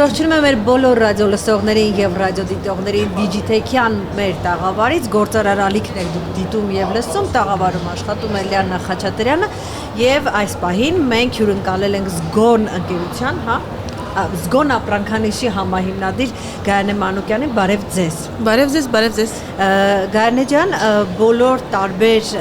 Առողջունում եմ մեր բոլոր ռադիո լսողներին եւ ռադիոդիտողներին Digitech-յան մեր տաղավարից գործարար ալիքներ դուք դիտում եւ լսում տաղավարում աշխատում է Լիաննա Խաչատրյանը եւ այս պահին մենք հյուրընկալել ենք Զգոն ընկերության, Զգոն ապրանքանիշի համահիմնադիր Գայանե Մանուկյանին, բարև ձեզ։ Բարև ձեզ։ Գայանե ջան, բոլոր տարբեր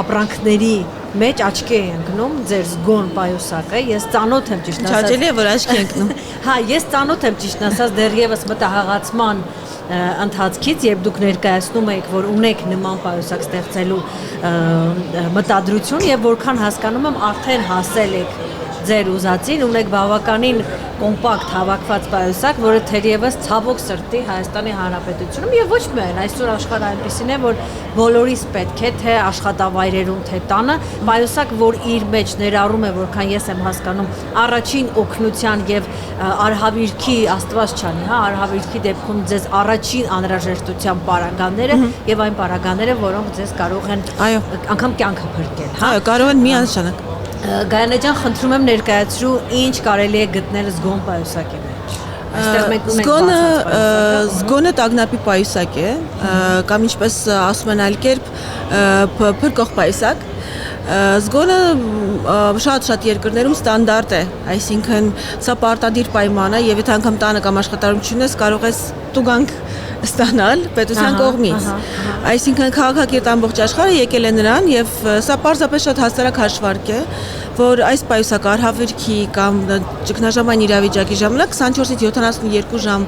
ապրանքների մեջ աչքի է ընկնում ձեր Զգոն պայուսակը, ես ծանոթ եմ ճիշտ ասած։ Հաճելի է, որ աչքի ընկնում։ Հա, ես ծանոթ եմ ճիշտ ասած դեռևս մտահղացման ընթացքից, երբ դուք ներկայացնում եք, որ ունեք նման պայուսակ ստեղծելու մտադրություն եւ որքան հասկանում եմ արդեն հասել եք ձեր ուզածին, ունեք բավականին կոմպակտ հավաքված պայուսակ, որը թերևս ցավոք սրտի Հայաստանի Հանրապետությունում եւ ոչ միայն այսօր աշխարհը այնպեսին է, որ բոլորիս պետք է թե աշխատավայրերում, թե տանը պայուսակ, որ իր մեջ ներառում է, որքան ես եմ հասկանում, առաջին օգնության եւ արհավիրքի Աստված չանի, արհավիրքի դեպքում ձեզ առաջին անհրաժեշտության պարագաները եւ այն պարագաները, որոնք ձեզ կարող են անգամ կյանքը փրկել, Այո, կարող են միանշանակ։ Գայանե ջան, խնդրում եմ ներկայացրու ինչ կարելի է գտնել Զգոն պայուսակի մեջ։ Այստեղ մենք ունենք Զգոնը տագնապի պայուսակ է, կամ ինչպես ասում են այլ կերպ, փրկող պայուսակ։ Զգոնը շատ երկրներում ստանդարտ է, այսինքն սա պարտադիր պայման է եւ եթե անգամ տանը կամ աշխատարում չունես, կարող ես տուգանք ստանալ պետության կողմից։ Այսինքն քաղաքակիրթ ամբողջ աշխարհը եկել է նրան եւ սա պարզապես շատ հասարակ հաշվարկ է, որ այս պայուսակը արհավիրքի կամ ճգնաժամային իրավիճակի ժամանակ 24-ից 72 ժամ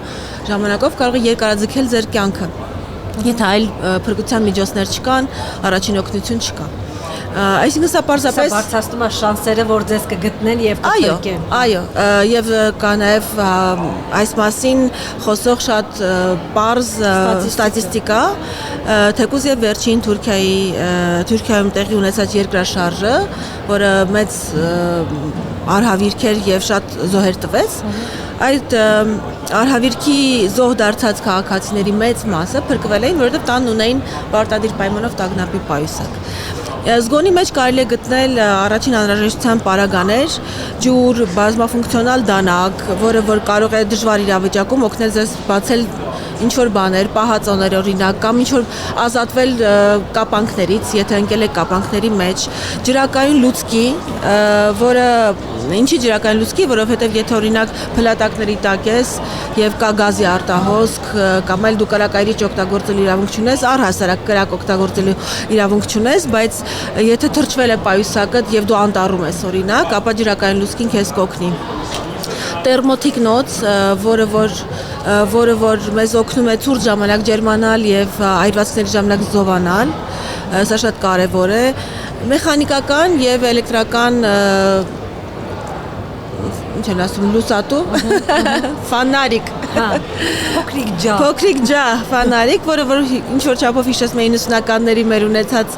ժամանակով կարող է երկարաձգել ձեր կյանքը։ Եթե այլ փրկության միջոցներ չկան, առաջին օգնություն չկա։ Այսինքն սա պարզապես բարձրացնում է շանսերը, որ ձեզ կգտնեն եւ կփրկեն։ Այո, եւ կա նաեւ այս մասին խոսող շատ պարզ ստատիստիկա, թեկուզ եւ վերջին Թուրքիայում տեղի ունեցած երկրաշարժը, որը մեծ արհավիրք էր եւ շատ զոհեր տվեց, այդ արհավիրքի զոհ դարձած քաղաքացիների մեծ մասը փրկվել էին, որովհետեւ տան ունեին պարտադիր պայմանով տագնապի պայուսակ։ Զգոնի մեջ կարելի է գտնել առաջին անհրաժեշտության պարագաներ, ջուր, բազմաֆունկցիոնալ դանակ, որը որ կարող է դժվար իրավիճակում օգնել ձեզ բացել ինչ-որ բաներ, պահածոներ օրինակ, կամ ինչ-որ ազատվել կապանքներից, եթե ընկել եք կապանքների մեջ, ջրակայուն լուցկի, որը ինչի ջրակայուն լուցկի, որովհետև եթե օրինակ փլատակների տակ ես եւ կա գազի արտահոսք, կամ էլ դու կրակայրիչ օգտագործելու իրավունք չունես, առհասարակ կրակ օգտագործելու իրավունք չունես, բայց եթե թրջվել է պայուսակդ եւ դու անտառում ես օրինակ, ապա ջրակայուն լուցկին քեզ կօգնի։ Տերմոթիկնոց, որը որ մեզ օգնում է ցուրտ ժամանակ ջերմանալ եւ այրվածքների ժամանակ զովանալ, սա շատ կարեւոր է։ Մեխանիկական եւ էլեկտրական ինչ են ասում, լուսատու, ֆանարիկ, փոքրիկ ջահ ֆանարիկ, որը որ ինչ-որ չափով հիշեցնում է 90-ականների մեր ունեցած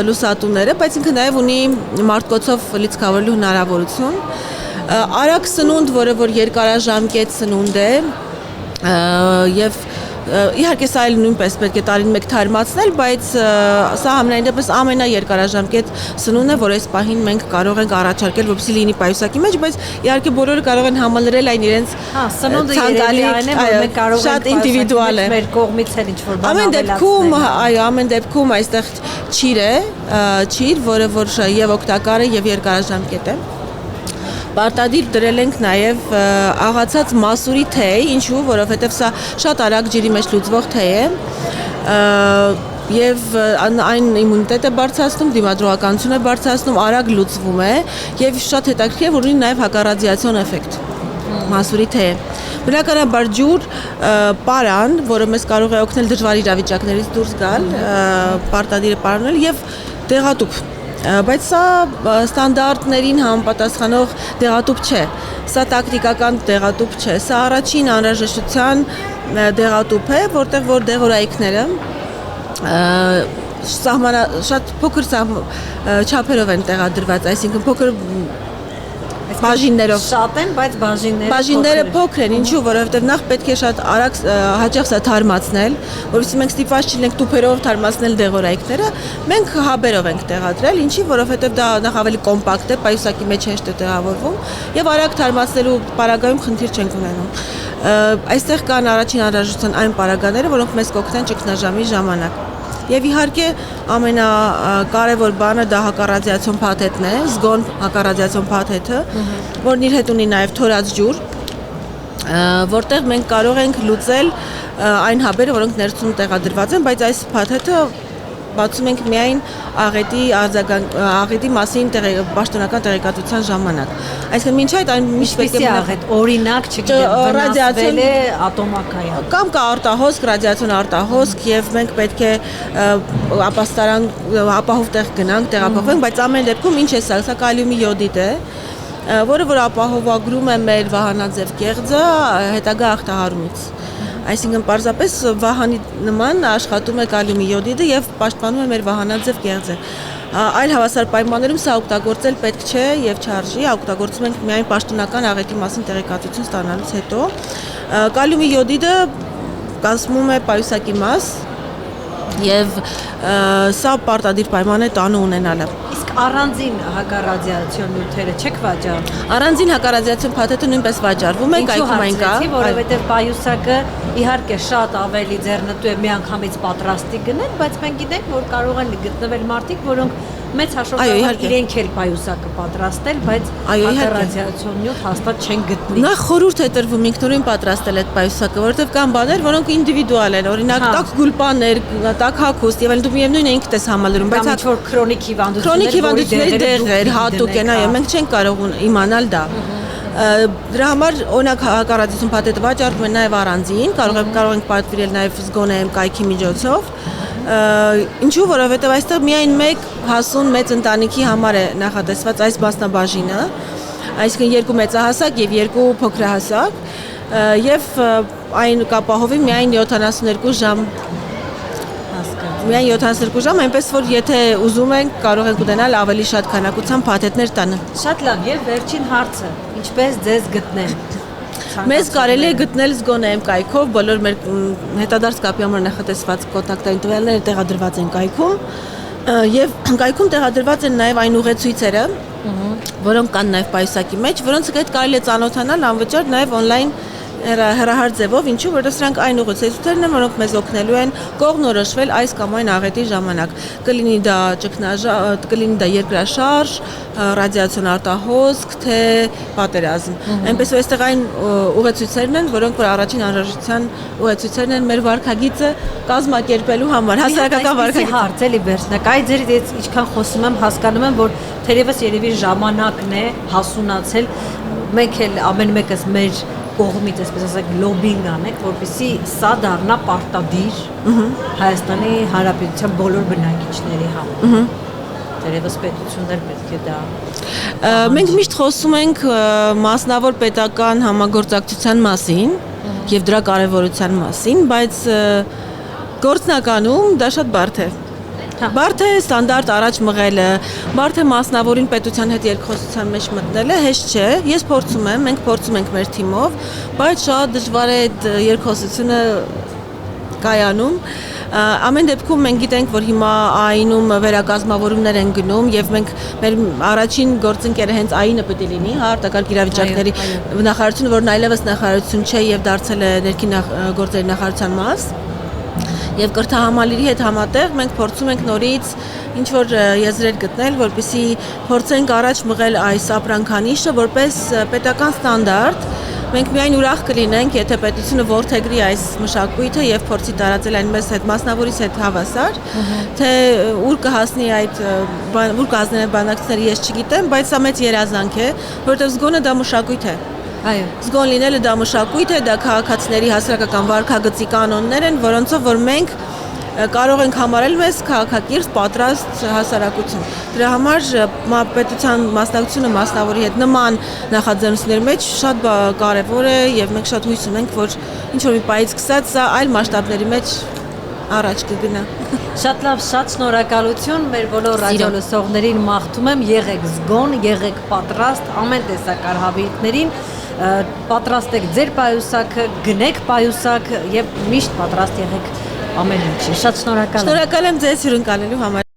լուսատուները, բայց ինքը նաեւ ունի մարտկոցով լիցքավորելու հնարավորություն։ Արագ սնունդ, որը որ երկարաժամկետ սնունդ է, եւ իհարկե սա էլ նույնպես պետք է տարին մեկ թարմացնել, բայց սա համենայն դեպս ամենաերկարաժամկետ սնունդն է, որ այս պահին մենք կարող ենք առաջարկել, որպեսզի լինի պայուսակի մեջ, բայց իհարկե բոլորը կարող են համալրել այն իրենց սնունդը երևի այն է, որ մենք կարող ենք շատ ինդիվիդուալ է մեր կողմից էլ ինչ-որ բան ամեն դեպքում այստեղ ճիր, որը որ եւ օգտակար է եւ երկարաժամկետ է։ Պարտադիր դրել ենք նաև աղացած մասուրի թեյ, ինչու, որովհետև սա շատ արագ ջրի մեջ լուծվող թեյ է, եւ այն իմունիտետ է բարձրացնում, դիմադրողականություն է բարձրացնում, արագ լուծվում է եւ շատ հետաքրքիր է, որ ունի նաև հակառադիացիոն էֆեկտ։ Մասուրի թեյ։ Բնականաբար ջուր, պարան, որը մեզ կարող է օգնել դժվար իրավիճակներից դուրս գալ, պարտադիր է պարանել եւ դեղատուփ։ Բայց սա ստանդարտներին համապատասխանող դեղատուփ չէ, սա տակտիկական դեղատուփ չէ, սա առաջին անհրաժեշտության դեղատուփ է, որտեղ որ դեղորայքները շատ փոքր չափերով են տեղադրված, այսինքն փոքր բաժիններով։ Շատ են, բայց Բաժինները փոքր են, ինչու, որովհետև նախ պետք է շատ արագ հաճախ սա թարմացնել, որովհետև մենք ստիպված չլինենք տուփերով թարմացնել դեղորայքները, մենք հաբերով ենք տեղադրել, ինչի, որովհետև դա նախ ավելի կոմպակտ է, պայուսակի մեջ հեշտ է տեղավորվում եւ արագ թարմացնելու պարագայում խնդիր չենք ունենում։ Այստեղ կան առաջին անհրաժեշտության այն պարագաները, որոնք մեզ կօգնեն ճգնաժամի ժամանակ։ Եվ իհարկե ամենակարևոր բանը դա հակառադիացիոն փաթեթն է, զգոն հակառադիացիոն փաթեթը, որն իր հետ ունի նաև թորած ջուր, որտեղ մենք կարող ենք լուծել այն հաբերը, որոնք ներսում տեղադրված են, բայց այս փաթեթը բացում ենք միայն աղետի մասին պաշտոնական տեղեկատվության ժամանակ։ Այսինքն մինչ այդ այն միշտ պետք է աղետ, օրինակ չգիտեմ, վնասվել է ատոմակայան։ Կամ կա արտահոսք, ռադիացիոն արտահոսք եւ մենք պետք է ապահով տեղ գնանք, տեղափոխվենք, բայց ամեն դեպքում ինչ է սա կալիումի յոդիդ է, որը որ ապահովագրում է մեր վահանաձև կեղձը հետագա ախտահարումից։ Այսինքն պարզապես վահանի նման աշխատում է կալիումի յոդիդը եւ պաշտպանում է մեր վահանաձև կեղձը։ Այլ հավասար պայմաններում սա օգտագործել պետք չէ եւ չարժի, օգտագործում ենք միայն պաշտոնական աղետի մասին տեղեկատվություն ստանալուց հետո։ Կալիումի յոդիդը կազմում է պայուսակի մաս եւ սա պարտադիր պայման է տանու ունենալը։ Իսկ առանձին հակառադիացիոն նյութերը չեք վաճառում։ Առանձին հակառադիացիոն փաթեթը նույնպես վաճառվում է, կայքում այն կա, որովհետեւ պայուսակը իհարկե շատ ավելի ձեռնտու է միանգամից պատրաստի գնել, բայց մենք գիտենք, որ կարող են գտնվել մարդիկ, որոնք մեծ հաշվով իրենք էլ պայուսակը պատրաստել, բայց հակառադիացիոն նյութ հաստատ չեն գտնի։ Նախ խորհուրդ է տրվում ինքնուրույն պատրաստել այդ պայուսակը, որովհետև կան բաներ, որոնք ինդիվիդուալ են, օրինակ տաք գուլպաներ, տաք հագուստ, եւ այլն դու միևնույն է ինքդ ես համալրում, բայց ինչ որ քրոնիկ հիվանդությունների դեղեր հատուկ են, այո, մենք չենք կարող իմանալ դա։ Դրա համար օրինակ հակառադիացիոն փաթեթը վաճառվում է նաև առանձին, կարող ենք պատվիրել նաև զգոնեմ կայքի միջոցով։ Ինչու, որովհետև այստեղ միայն մեկ հասուն մեծ ընտանիքի համար է նախատեսված այս մասնաբաժինը, այսինքն երկու մեծահասակ եւ երկու փոքրահասակ, եւ այն կապահովի միայն 72 ժամ։ Միայն 72 ժամ, այնպես որ եթե ուզում ենք, կարող ենք ունենալ ավելի շատ քանակությամբ փաթեթներ տանը։ Շատ լավ, եւ վերջին հարցը, ինչպես ձեզ գտնել։ Մեզ կարելի է գտնել զգոնեմ կայքով, բոլոր մեր հետադարձ կապի համար նախատեսված կոնտակտային տվյալները տեղադրված են կայքում, եւ կայքում տեղադրված են նաեւ այն ուղեցույցերը, որոնք կան նաեւ պայուսակի մեջ, որոնց հետ կարելի է ծանոթանալ անվճար նաեւ on-line հեռահար ձևով, ինչու որովհետև սրանք այն ուղեցույցերն են, որոնք մեզ օգնելու են կողմնորոշվել այս կամ այն աղետի ժամանակ։ Կլինի դա ճգնաժամ, կլինի դա երկրաշարժ, ռադիացիոն արտահոսք, թե պատերազմ։ Այնպես որ այստեղ այն ուղեցույցերն են, որոնք որ առաջին անհրաժեշտության ուղեցույցերն են մեր վարքագիծը կազմակերպելու համար, հասարակական վարքագիծ։ Հարց էլի վերջնակ, այ ձերից ինչքան խոսում եմ, հասկանում եմ, որ թերևս երևի ժամանակն է հասունացել, մենք էլ ամեն մեկս մեր կողմից, այսպես ասած, լոբինգ անենք, որպեսզի սա դառնա պարտադիր Հայաստանի Հանրապետության բոլոր բնակիչների համար։ Դերևս պետություններ պետք է դա։ Մենք միշտ խոսում ենք մասնավոր պետական համագործակցության մասին եւ դրա կարեւորության մասին, բայց գործնականում դա շատ բարդ է։ Բարդ է ստանդարտ առաջ մղելը, բարդ է մասնավորին պետության հետ երկխոսության մեջ մտնելը, հեշտ չէ։ Ես փորձում եմ, մենք փորձում ենք մեր թիմով, բայց շատ դժվար է այդ երկխոսությունը կայանում։ Ամեն դեպքում մենք գիտենք, որ հիմա ԱԻՆ-ում վերակազմավորումներ են գնում եւ մենք մեր առաջին գործընկերը հենց ԱԻՆ-ը պետք է լինի, արտակարգ իրավիճակների նախարարությունը, որն այլևս նախարարություն չէ եւ դարձել է ներքին գործերի նախարարության մաս։ Եվ կրթահամալիրի հետ համատեղ մենք փորձում ենք նորից ինչ-որ եզրեր գտնել, որպեսզի փորձենք առաջ մղել այս ապրանքանիշը որպես պետական ստանդարտ։ Մենք միայն ուրախ կլինենք, եթե պետությունը որդեգրի այս մշակույթը եւ փորձի տարածել այն մեզ հետ մասնավորից հետ հավասար, թե ուր կհասնի ուր կհասնեն բանակցները ես չգիտեմ, բայց սա մեծ երազանք է, որովհետեւ զգոնը դա մշակույթ է։ Այո։ Զգոն լինելը դա մշակույթ է, դա քաղաքացիների հասարակական վարքագծի կանոններ են, որոնցով որ մենք կարող ենք համարել մեզ քաղաքակիրթ պատրաստ հասարակություն։ Դրա համար պետության մասնակցությունը մասնավորի հետ նման նախաձեռնությունների մեջ շատ կարևոր է եւ մենք շատ հույս ունենք, որ ինչ որ մի պայից սկսած սա այլ մասշտաբների մեջ առաջ կգնա։ Շատ լավ, շատ շնորհակալություն մեր բոլոր ռադիոլսողներին մաղթում եմ, եղեք զգոն, եղեք պատրաստ ամեն տեսակ արհավիրքներին, պատրաստեք ձեր պայուսակը, գնեք պայուսակ եւ միշտ պատրաստ եղեք ամեն ինչի։ Շատ շնորհակալ եմ։ Շնորհակալ եմ ձեզ հյուրընկալելու համար։